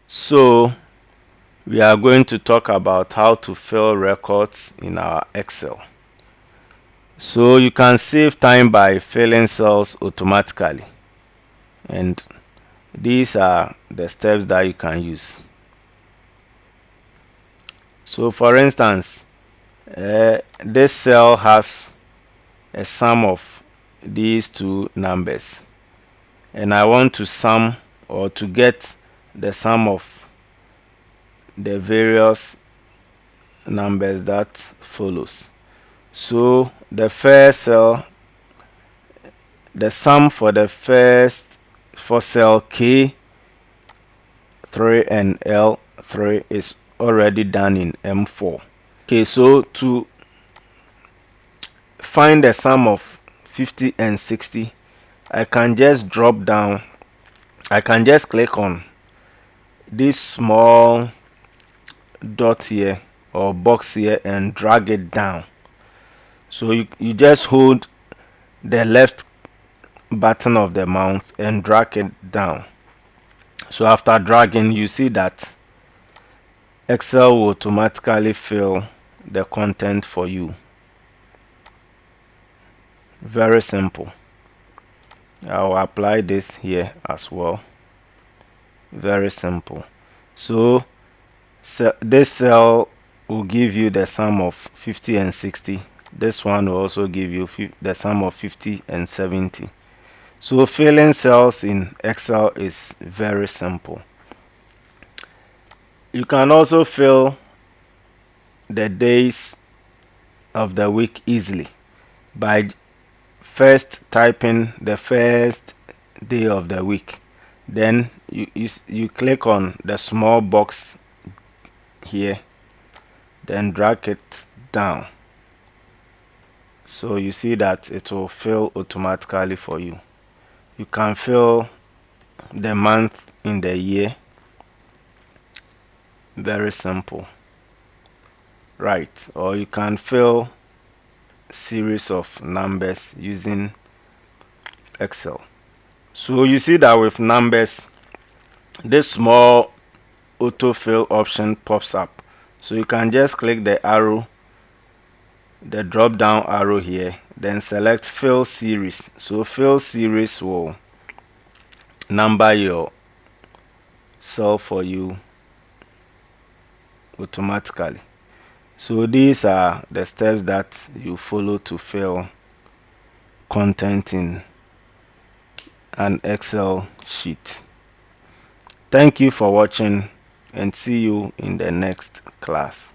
So we are going to talk about how to fill records in our Excel. So you can save time by filling cells automatically, and these are the steps that you can use. So for instance, this cell has a sum of these two numbers, and I want to sum or to get the sum of the various numbers that follows. So the first cell, the sum for the first for cell K3 and L3 is already done in M4. Okay, so to find the sum of 50 and 60, I can just drop down. I can just click on this small dot here or box here and drag it down. So you just hold the left button of the mouse and drag it down. So after dragging, you see that Excel will automatically fill the content for you. Very simple. I'll apply this here as well. Very simple. So this cell will give you the sum of 50 and 60. This one will also give you the sum of 50 and 70. So filling cells in Excel is very simple. You can also fill the days of the week easily by first typing the first day of the week. Then you click on the small box here, then drag it down. So you see that it will fill automatically for you. You can fill the month in the year. Very simple, right? Or you can fill series of numbers using Excel. So you see that with numbers, this small autofill option pops up. So you can just click the arrow, the drop down arrow here, then select fill series. So fill series will number your cell for you automatically. So these are the steps that you follow to fill content in an Excel sheet. Thank you for watching and see you in the next class.